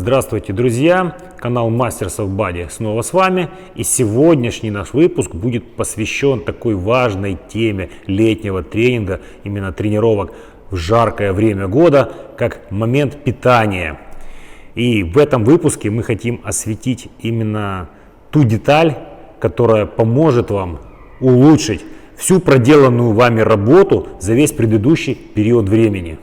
Здравствуйте, друзья! Канал Masters of Body снова с вами. И сегодняшний наш выпуск будет посвящен такой важной теме летнего тренинга, именно тренировок в жаркое время года, как момент питания. И в этом выпуске мы хотим осветить именно ту деталь, которая поможет вам улучшить всю проделанную вами работу за весь предыдущий период времени.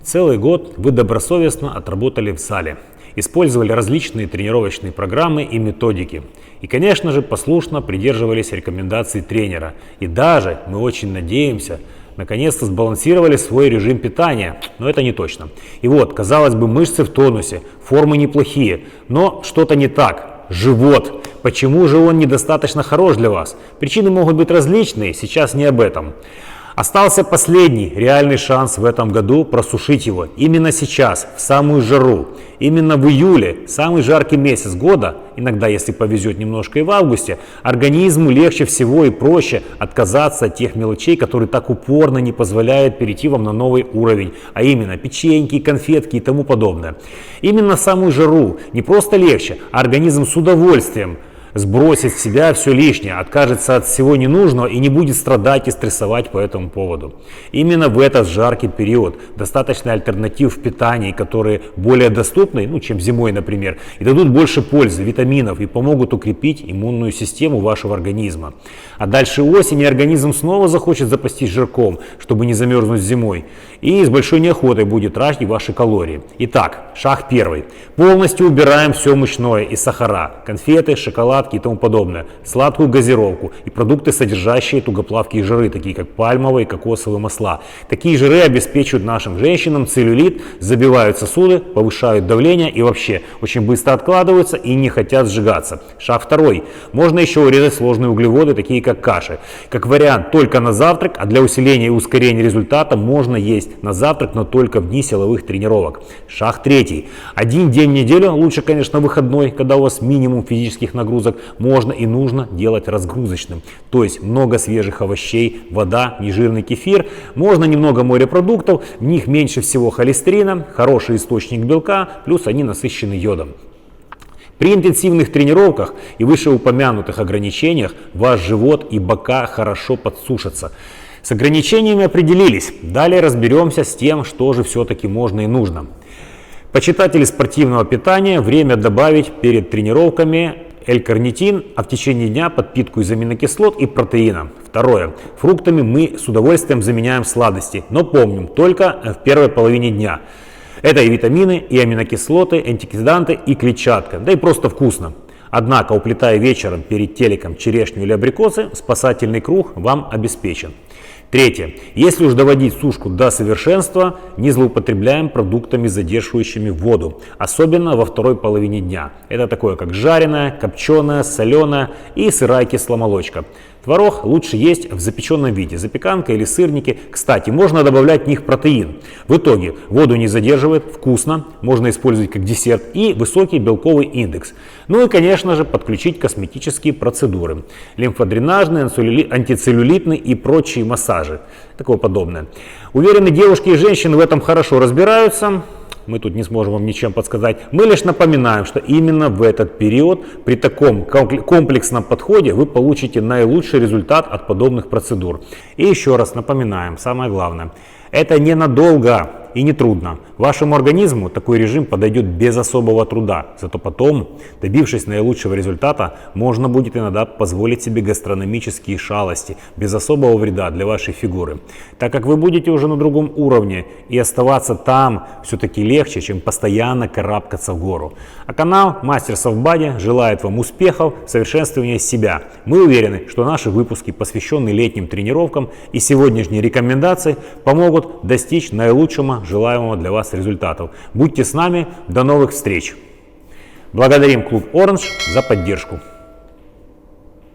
Целый год вы добросовестно отработали в зале, использовали различные тренировочные программы и методики. И, конечно же, послушно придерживались рекомендаций тренера. И даже, мы очень надеемся, наконец-то сбалансировали свой режим питания. Но это не точно. И вот, казалось бы, мышцы в тонусе, формы неплохие, но что-то не так. Живот. Почему же он недостаточно хорош для вас? Причины могут быть различные, сейчас не об этом. Остался последний реальный шанс в этом году просушить его. Именно сейчас, в самую жару. Именно в июле, самый жаркий месяц года, иногда, если повезет, немножко и в августе, организму легче всего и проще отказаться от тех мелочей, которые так упорно не позволяют перейти вам на новый уровень. А именно печеньки, конфетки и тому подобное. Именно в самую жару не просто легче, а организм с удовольствием сбросит с себя все лишнее, откажется от всего ненужного и не будет страдать и стрессовать по этому поводу. Именно в этот жаркий период достаточно альтернатив в питании, которые более доступны, чем зимой, например, и дадут больше пользы, витаминов и помогут укрепить иммунную систему вашего организма. А дальше осень, и организм снова захочет запастись жирком, чтобы не замерзнуть зимой, и с большой неохотой будет тратить ваши калории. Итак, шаг первый. Полностью убираем все мучное и сахара, конфеты, шоколад и тому подобное, сладкую газировку и продукты, содержащие тугоплавкие жиры, такие как пальмовые и кокосовые масла. Такие жиры обеспечивают нашим женщинам целлюлит, забивают сосуды, повышают давление и вообще очень быстро откладываются и не хотят сжигаться. Шаг второй. Можно еще урезать сложные углеводы, такие как каши. Как вариант только на завтрак, а для усиления и ускорения результата можно есть на завтрак, но только в дни силовых тренировок. Шаг третий. Один день в неделю, лучше, конечно, выходной, когда у вас минимум физических нагрузок, можно и нужно делать разгрузочным. То есть много свежих овощей, вода, нежирный кефир, можно немного морепродуктов, в них меньше всего холестерина, хороший источник белка, плюс они насыщены йодом. При интенсивных тренировках и вышеупомянутых ограничениях ваш живот и бока хорошо подсушатся. С ограничениями определились. Далее разберемся с тем, что же все-таки можно и нужно. Почитатели спортивного питания, время добавить перед тренировками L-карнитин, а в течение дня подпитку из аминокислот и протеина. Второе. Фруктами мы с удовольствием заменяем сладости, но помним, только в первой половине дня. Это и витамины, и аминокислоты, антиоксиданты, и клетчатка, да и просто вкусно. Однако, уплетая вечером перед телеком черешню или абрикосы, спасательный круг вам обеспечен. Третье. Если уж доводить сушку до совершенства, не злоупотребляем продуктами, задерживающими воду, особенно во второй половине дня. Это такое, как жареное, копченое, соленое и сырая кисломолочка. Творог лучше есть в запеченном виде, запеканка или сырники. Кстати, можно добавлять в них протеин. В итоге воду не задерживает, вкусно, можно использовать как десерт и высокий белковый индекс. Ну и, конечно же, подключить косметические процедуры. Лимфодренажные, антицеллюлитные и прочие массажи. Такое подобное. Уверены, девушки и женщины в этом хорошо разбираются. Мы тут не сможем вам ничем подсказать. Мы лишь напоминаем, что именно в этот период при таком комплексном подходе вы получите наилучший результат от подобных процедур. И еще раз напоминаем, самое главное, это ненадолго и не трудно. Вашему организму такой режим подойдет без особого труда. Зато потом, добившись наилучшего результата, можно будет иногда позволить себе гастрономические шалости без особого вреда для вашей фигуры. Так как вы будете уже на другом уровне, и оставаться там все-таки легче, чем постоянно карабкаться в гору. А канал Masters of Body желает вам успехов в совершенствовании себя. Мы уверены, что наши выпуски, посвященные летним тренировкам, и сегодняшние рекомендации помогут достичь наилучшего желаемого для вас результатов. Будьте с нами, до новых встреч! Благодарим клуб Orange за поддержку.